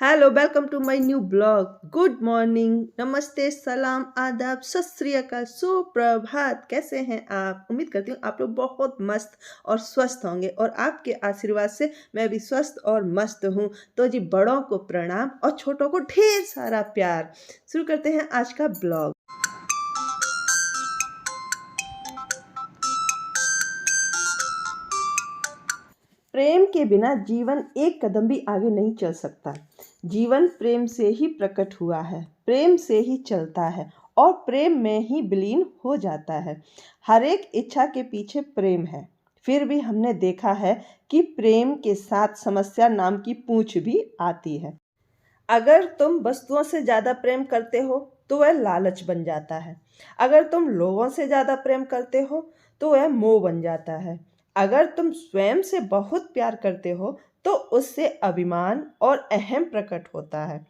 Hello, welcome to my new blog. Good morning, नमस्ते, सलाम, आदाब, सत श्री अकाल, सुप्रभात। कैसे हैं आप? उम्मीद करती हूँ आप लोग बहुत मस्त और स्वस्थ होंगे और आपके आशीर्वाद से मैं भी स्वस्थ और मस्त हूँ। तो जी, बड़ों को प्रणाम और छोटों को ढेर सारा प्यार। शुरू करते हैं आज का ब्लॉग। प्रेम के बिना जीवन एक कदम भी आगे नहीं चल सकता। जीवन प्रेम से ही प्रकट हुआ है, प्रेम से ही चलता है और प्रेम में ही विलीन हो जाता है। हर एक इच्छा के पीछे प्रेम है। फिर भी हमने देखा है कि प्रेम के साथ समस्या नाम की पूंछ भी आती है। अगर तुम वस्तुओं से ज़्यादा प्रेम करते हो तो वह लालच बन जाता है। अगर तुम लोगों से ज़्यादा प्रेम करते हो तो वह मोह बन जाता है। अगर तुम स्वयं से बहुत प्यार करते हो तो उससे अभिमान और अहम प्रकट होता है।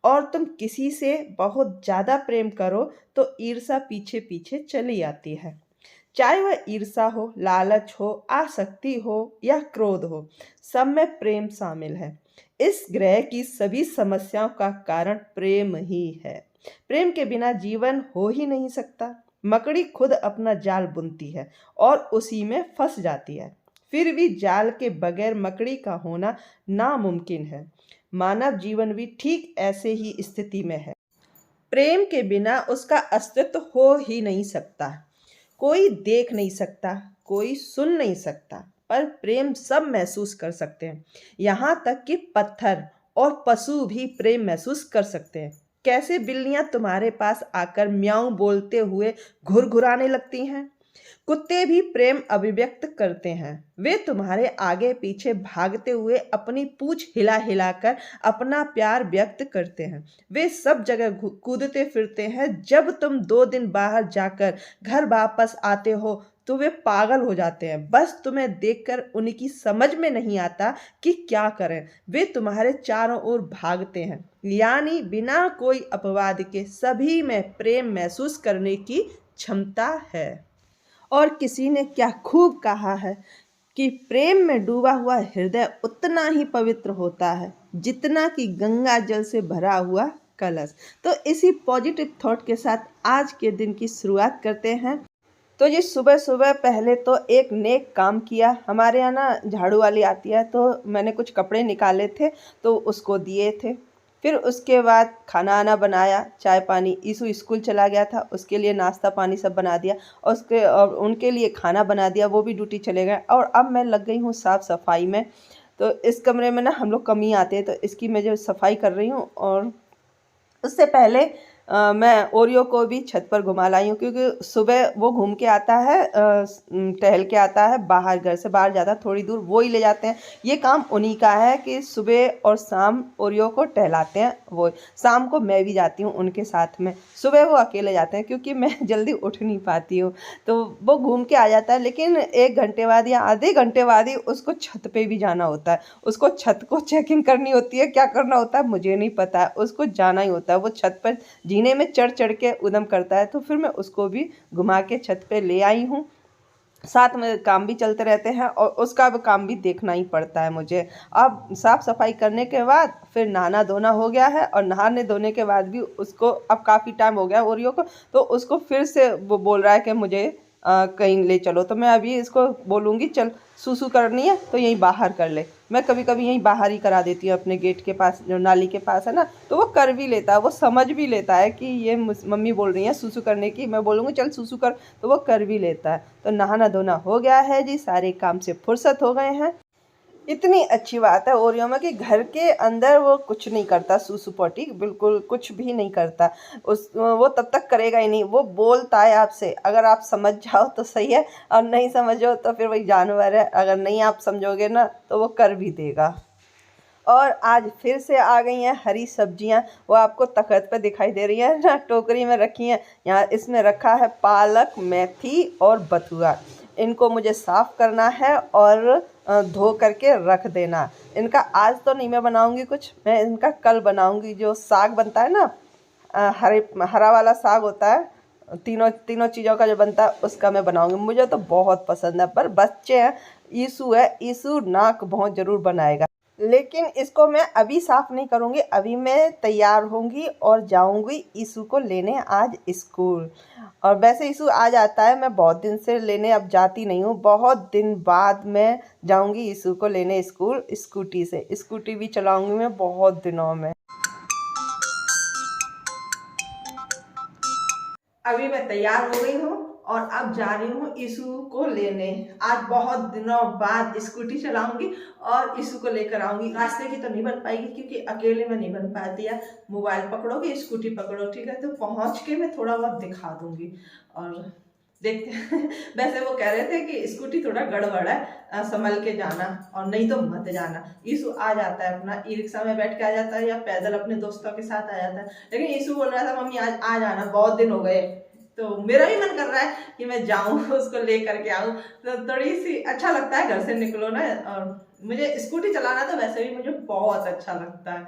और तुम किसी से बहुत ज़्यादा प्रेम करो तो ईर्ष्या पीछे पीछे चली आती है। चाहे वह ईर्ष्या हो, लालच हो, आसक्ति हो या क्रोध हो, सब में प्रेम शामिल है। इस ग्रह की सभी समस्याओं का कारण प्रेम ही है। प्रेम के बिना जीवन हो ही नहीं सकता। मकड़ी खुद अपना जाल बुनती है और उसी में फंस जाती है। फिर भी जाल के बगैर मकड़ी का होना नामुमकिन है। मानव जीवन भी ठीक ऐसे ही स्थिति में है। प्रेम के बिना उसका अस्तित्व हो ही नहीं सकता। कोई देख नहीं सकता, कोई सुन नहीं सकता, पर प्रेम सब महसूस कर सकते हैं। यहाँ तक कि पत्थर और पशु भी प्रेम महसूस कर सकते हैं। कैसे बिल्लियाँ तुम्हारे पास आकर म्याऊं बोलते हुए घुरघुराने लगती हैं। कुत्ते भी प्रेम अभिव्यक्त करते हैं। वे तुम्हारे आगे पीछे भागते हुए अपनी पूंछ हिला हिलाकर अपना प्यार व्यक्त करते हैं। वे सब जगह कूदते फिरते हैं। जब तुम 2 दिन बाहर जाकर घर वापस आते हो तो वे पागल हो जाते हैं। बस तुम्हें देखकर उनकी समझ में नहीं आता कि क्या करें। वे तुम्हारे चारों ओर भागते हैं। यानी बिना कोई अपवाद के सभी में प्रेम महसूस करने की क्षमता है। और किसी ने क्या खूब कहा है कि प्रेम में डूबा हुआ हृदय उतना ही पवित्र होता है जितना कि गंगा जल से भरा हुआ कलश। तो इसी पॉजिटिव थॉट के साथ आज के दिन की शुरुआत करते हैं। तो ये सुबह सुबह पहले तो एक नेक काम किया। हमारे यहाँ ना झाड़ू वाली आती है, तो मैंने कुछ कपड़े निकाले थे तो उसको दिए थे। फिर उसके बाद खाना आना बनाया, चाय पानी। ईशु स्कूल चला गया था, उसके लिए नाश्ता पानी सब बना दिया और उनके लिए खाना बना दिया, वो भी ड्यूटी चले गए। और अब मैं लग गई हूँ साफ़ सफाई में। तो इस कमरे में ना हम लोग कम ही आते हैं, तो इसकी मैं जो सफाई कर रही हूँ। और उससे पहले मैं ओरियो को भी छत पर घुमा लाई हूँ, क्योंकि सुबह वो घूम के आता है, टहल के आता है बाहर, घर से बाहर जाता है थोड़ी दूर, वो ही ले जाते हैं। ये काम उन्हीं का है कि सुबह और शाम ओरियो को टहलाते हैं। वो शाम को मैं भी जाती हूँ उनके साथ में। सुबह वो अकेले जाते हैं क्योंकि मैं जल्दी उठ नहीं पाती हूँ, तो वो घूम के आ जाता है। लेकिन 1 घंटे बाद या आधे घंटे बाद ही उसको छत पे भी जाना होता है। उसको छत को चेकिंग करनी होती है, क्या करना होता है मुझे नहीं पता है, उसको जाना ही होता है। वो छत पर जीने में चढ़ चढ़ के उदम करता है। तो फिर मैं उसको भी घुमा के छत पे ले आई हूँ। साथ में काम भी चलते रहते हैं और उसका भी काम भी देखना ही पड़ता है मुझे। अब साफ़ सफाई करने के बाद फिर नहाना धोना हो गया है, और नहाने धोने के बाद भी उसको अब काफ़ी टाइम हो गया ओरियो को, तो उसको फिर से वो बोल रहा है कि मुझे कहीं ले चलो। तो मैं अभी इसको बोलूँगी चल सूसू करनी है तो यहीं बाहर कर ले। मैं कभी कभी यहीं बाहर ही करा देती हूँ, अपने गेट के पास जो नाली के पास है ना, तो वो कर भी लेता है। वो समझ भी लेता है कि ये मम्मी बोल रही है सूसू करने की, मैं बोलूँगी चल सूसू कर, तो वो कर भी लेता है। तो नहाना धोना हो गया है जी, सारे काम से फुर्सत हो गए हैं। इतनी अच्छी बात है ओरियो में कि घर के अंदर वो कुछ नहीं करता, सूसू पोटी बिल्कुल कुछ भी नहीं करता। वो तब तक करेगा ही नहीं। वो बोलता है आपसे, अगर आप समझ जाओ तो सही है, और नहीं समझो तो फिर वही जानवर है, अगर नहीं आप समझोगे ना तो वो कर भी देगा। और आज फिर से आ गई हैं हरी सब्जियां। वो आपको तखत पे दिखाई दे रही है ना, टोकरी में रखी हैं। यहाँ इसमें रखा है पालक, मेथी और बथुआ। इनको मुझे साफ़ करना है और धो करके रख देना। इनका आज तो नहीं मैं बनाऊंगी कुछ, मैं इनका कल बनाऊंगी। जो साग बनता है ना, हरा वाला साग होता है, तीनों तीनों चीज़ों का जो बनता है उसका मैं बनाऊंगी। मुझे तो बहुत पसंद है, पर बच्चे हैं, ईसू है, ईसू नाक भौं जरूर बनाएगा। लेकिन इसको मैं अभी साफ़ नहीं करूँगी। अभी मैं तैयार होंगी और जाऊँगी ईशु को लेने आज स्कूल। और वैसे ईशु आ जाता है, मैं बहुत दिन से लेने अब जाती नहीं हूँ। बहुत दिन बाद मैं जाऊँगी ईशु को लेने स्कूल स्कूटी से। स्कूटी भी चलाऊँगी मैं बहुत दिनों में। अभी मैं तैयार हो गई हूँ और अब जा रही हूँ ईशु को लेने। आज बहुत दिनों बाद स्कूटी चलाऊंगी और ईशु को लेकर आऊंगी। रास्ते की तो नहीं बन पाएगी क्योंकि अकेले में नहीं बन पाती है। मोबाइल पकड़ोगे, स्कूटी पकड़ो, ठीक है। तो पहुंच के मैं थोड़ा बहुत दिखा दूंगी और देखते हैं। वैसे वो कह रहे थे कि स्कूटी थोड़ा गड़बड़ है, संभल के जाना और नहीं तो मत जाना। ईशु आ जाता है, अपना ई रिक्शा में बैठ के आ जाता है या पैदल अपने दोस्तों के साथ आ जाता है। लेकिन ईशु बोल रहा था मम्मी आज आ जाना, बहुत दिन हो गए। तो मेरा भी मन कर रहा है कि मैं जाऊं उसको ले करके आऊं। तो थोड़ी सी अच्छा लगता है घर से निकलो ना। और मुझे स्कूटी चलाना तो वैसे भी मुझे बहुत अच्छा लगता है।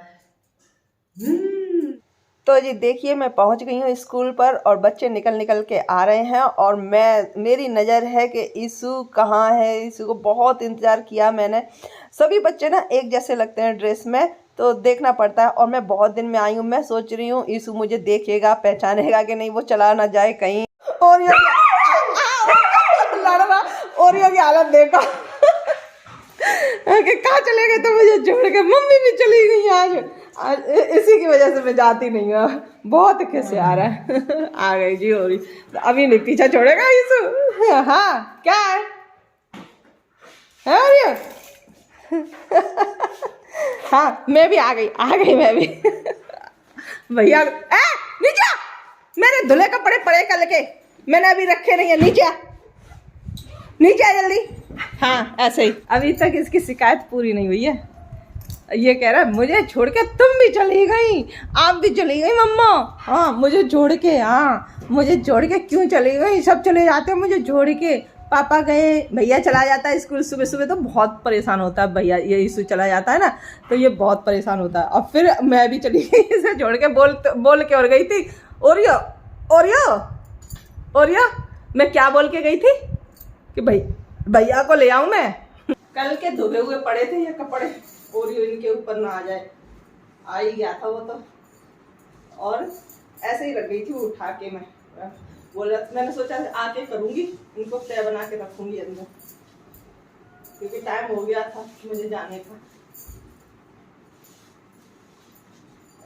तो जी देखिए मैं पहुंच गई हूँ स्कूल पर और बच्चे निकल निकल के आ रहे हैं और मेरी नज़र है कि ईशु कहाँ है। ईशु को बहुत इंतज़ार किया मैंने। सभी बच्चे ना एक जैसे लगते हैं ड्रेस में, तो देखना पड़ता है। और मैं बहुत दिन में आई हूँ, मैं सोच रही हूँ ईशु मुझे देखेगा, पहचानेगा कि नहीं, वो चला ना जाए कहीं। और ये लड़वा और ये हालत देखो कि कहाँ चले गए तो मुझे छोड़ के। मम्मी भी चली गई आज इसी की वजह से मैं जाती नहीं हूँ। बहुत कैसे आ रहा है आ गई जी। और अभी नहीं पीछा छोड़ेगा ईशु। हाँ क्या है और ये हाँ मैं भी आ गई मैं भी। भैया नीचे, मेरे धुले कपड़े पड़े कल के, मैंने अभी रखे नहीं है। नीचे आ जल्दी। हाँ ऐसे ही। अभी तक इसकी शिकायत पूरी नहीं हुई है। ये कह रहा है मुझे छोड़ के तुम भी चली गई, आप भी चली गई मम्मा। हाँ मुझे छोड़ के, हाँ मुझे छोड़ के क्यों चली गई, सब चले जाते हैं मुझे छोड़ के। पापा गए, भैया चला जाता है स्कूल सुबह सुबह तो बहुत परेशान होता है भैया। ये ईशु चला जाता है ना तो ये बहुत परेशान होता है। और फिर मैं भी चली गई इसे छोड़ के। बोल के और गई थी ओरियो ओरियो ओरियो। मैं क्या बोल के गई थी कि भैया को ले आऊं मैं। कल के धुले हुए पड़े थे ये कपड़े, ओरियो इनके ऊपर ना आ जाए। आ ही गया था वो तो, और ऐसे ही रख गई थी उठा के। मैं बोला मैंने सोचा आके करूंगी, इनको तय बना के रखूंगी अंदर क्योंकि टाइम हो गया था मुझे जाने का।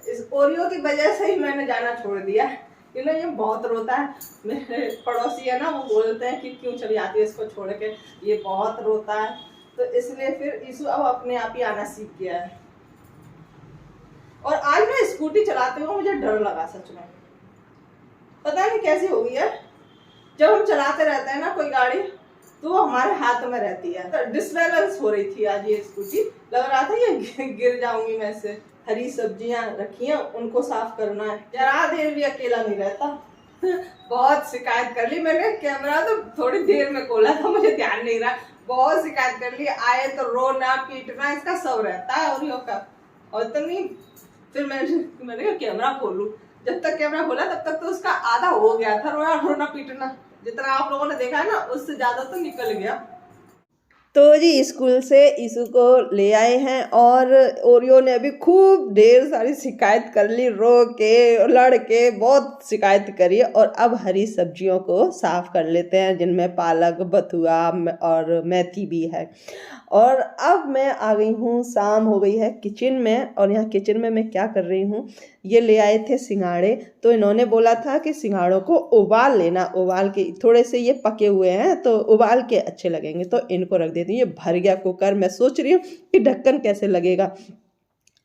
इस ओरियो की वजह से ही मैंने जाना छोड़ दिया क्योंकि ये बहुत रोता है। मेरे पड़ोसी है ना, वो बोलते हैं कि क्यों चली जाती है इसको छोड़ के, ये बहुत रोता है। तो इसलिए फिर ईशु अब अपने आप ही आना सीख गया है। और आज मैं स्कूटी चलाते हुए मुझे डर लगा सच में, पता नहीं कैसी हो गई है। जब हम चलाते रहते हैं ना कोई गाड़ी तो वो हमारे हाथ में रहती है। तो डिसबैलेंस हो रही थी आज ये स्कूटी, लग रहा था ये गिर जाऊंगी मैं से। हरी सब्जियां रखी हैं उनको साफ करना है, जरा देर भी अकेला नहीं रहता। बहुत शिकायत कर ली मैंने, कैमरा तो थोड़ी देर में खोला था, मुझे ध्यान नहीं रहा। बहुत शिकायत कर ली, आए तो रोना पीटना इसका सब रहता है ओरियो का। और तो नहीं फिर मैंने कैमरा खोलूं, जब तक कैमरा खोला तब तक तो उसका आधा हो गया था रोना पीटना। जितना आप लोगों ने देखा है ना उससे ज्यादा तो निकल गया। तो जी स्कूल से ईशु को ले आए हैं और ओरियो ने अभी खूब ढेर सारी शिकायत कर ली, रो के लड़ के बहुत शिकायत करी। और अब हरी सब्जियों को साफ कर लेते हैं जिनमें पालक, बथुआ और मेथी भी है। और अब मैं आ गई हूँ, शाम हो गई है, किचन में। और यहाँ किचन में मैं क्या कर रही हूँ, ये ले आए थे सिंघाड़े। तो इन्होंने बोला था कि सिंघाड़ों को उबाल लेना, उबाल के थोड़े से ये पके हुए हैं तो उबाल के अच्छे लगेंगे। तो इनको रख देती हूँ। ये भर गया कुकर। मैं सोच रही हूँ कि ढक्कन कैसे लगेगा।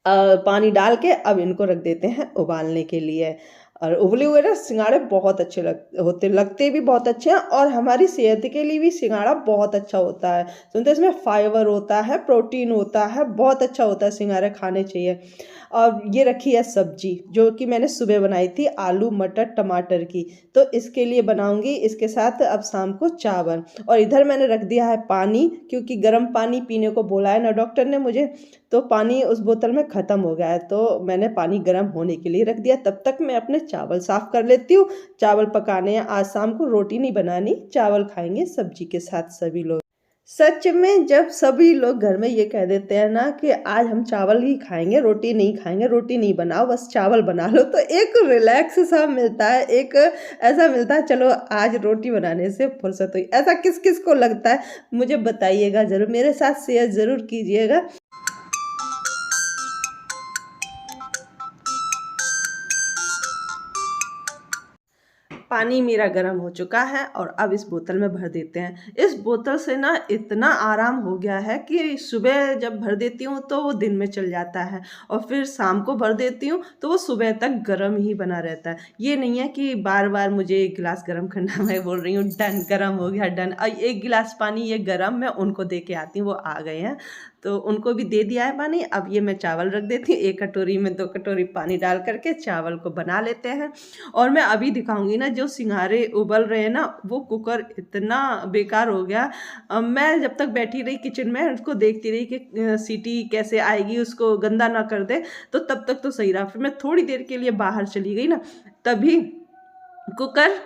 पानी डाल के अब इनको रख देते हैं उबालने के लिए। और उबले हुए ना सिंघाड़े बहुत अच्छे लगते भी बहुत अच्छे हैं। और हमारी सेहत के लिए भी सिंघाड़ा बहुत अच्छा होता है। सुनते इसमें फाइबर होता है, प्रोटीन होता है, बहुत अच्छा होता है, सिंघाड़े खाने चाहिए। और ये रखी है सब्जी जो कि मैंने सुबह बनाई थी, आलू मटर टमाटर की। तो इसके लिए बनाऊंगी, इसके साथ अब शाम को चावल। और इधर मैंने रख दिया है पानी, क्योंकि गर्म पानी पीने को बोला है ना डॉक्टर ने मुझे। तो पानी उस बोतल में ख़त्म हो गया है तो मैंने पानी गर्म होने के लिए रख दिया। तब तक मैं अपने चावल साफ़ कर लेती हूँ। चावल पकाने हैं, आज शाम को रोटी नहीं बनानी, चावल खाएंगे सब्जी के साथ सभी लोग। सच में जब सभी लोग घर में ये कह देते हैं ना कि आज हम चावल ही खाएँगे, रोटी नहीं खाएँगे, रोटी नहीं बनाओ, बस चावल बना लो, तो एक रिलैक्स सा मिलता है, एक ऐसा मिलता है चलो आज रोटी बनाने से फुर्सत हुई। ऐसा किस-किस को लगता है? मुझे बताइएगा ज़रूर, मेरे साथ शेयर ज़रूर कीजिएगा। पानी मेरा गर्म हो चुका है और अब इस बोतल में भर देते हैं। इस बोतल से ना इतना आराम हो गया है कि सुबह जब भर देती हूँ तो वो दिन में चल जाता है और फिर शाम को भर देती हूँ तो वो सुबह तक गर्म ही बना रहता है। ये नहीं है कि बार-बार मुझे 1 गिलास गर्म करना मैं बोल रही हूँ डन गर्म हो गया डन। 1 गिलास पानी ये गर्म मैं उनको दे के आती हूँ, वो आ गए हैं। तो उनको भी दे दिया है पानी, अब ये मैं चावल रख देती हूँ। 1 कटोरी में 2 कटोरी पानी डाल कर के चावल को बना लेते हैं। और मैं अभी दिखाऊँगी ना जो सिंघाड़े उबल रहे हैं ना, वो कुकर इतना बेकार हो गया। मैं जब तक बैठी रही किचन में उसको देखती रही कि सीटी कैसे आएगी, उसको गंदा ना कर दे, तो तब तक तो सही रहा। फिर मैं थोड़ी देर के लिए बाहर चली गई ना, तभी कुकर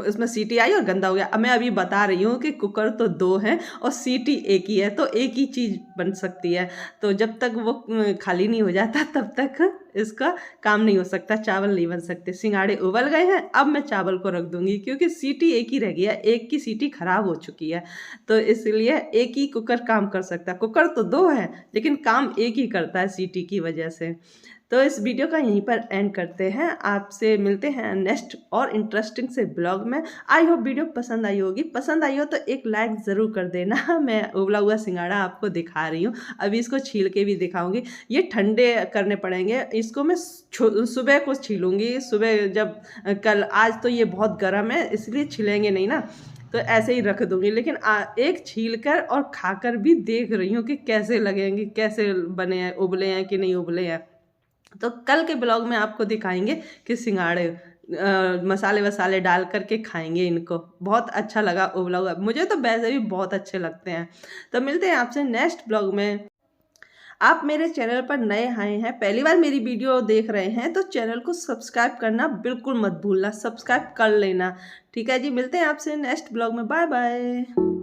उसमें सीटी आई और गंदा हो गया। अब मैं अभी बता रही हूँ कि कुकर तो 2 हैं और सीटी 1 ही है, तो एक ही चीज़ बन सकती है। तो जब तक वो खाली नहीं हो जाता तब तक इसका काम नहीं हो सकता, चावल नहीं बन सकते। सिंघाड़े उबल गए हैं, अब मैं चावल को रख दूँगी क्योंकि सीटी 1 ही रह गई है, 1 की सीटी खराब हो चुकी है। तो इसलिए 1 ही कुकर काम कर सकता है। कुकर तो 2 हैं, लेकिन काम 1 ही करता है सीटी की वजह से। तो इस वीडियो का यहीं पर एंड करते हैं। आपसे मिलते हैं नेक्स्ट और इंटरेस्टिंग से ब्लॉग में। आई होप वीडियो पसंद आई होगी। पसंद आई हो तो एक लाइक ज़रूर कर देना। मैं उबला हुआ सिंघाड़ा आपको दिखा रही हूँ। अभी इसको छील के भी दिखाऊंगी। ये ठंडे करने पड़ेंगे। इसको मैं सुबह को छीलूँगी। सुबह जब कल आज तो ये बहुत गर्म है इसलिए छिलेंगे नहीं ना, तो ऐसे ही रख दूँगी। लेकिन एक छील कर और खाकर भी देख रही हूँ कि कैसे लगेंगे, कैसे बने हैं, उबले हैं कि नहीं उबले हैं। तो कल के ब्लॉग में आपको दिखाएंगे कि सिंघाड़े मसाले वसाले डाल करके खाएंगे इनको। बहुत अच्छा लगा उबला हुआ, मुझे तो वैसे भी बहुत अच्छे लगते हैं। तो मिलते हैं आपसे नेक्स्ट ब्लॉग में। आप मेरे चैनल पर नए आए हैं, पहली बार मेरी वीडियो देख रहे हैं, तो चैनल को सब्सक्राइब करना बिल्कुल मत भूलना, सब्सक्राइब कर लेना। ठीक है जी, मिलते हैं आपसे नेक्स्ट ब्लॉग में। Bye bye.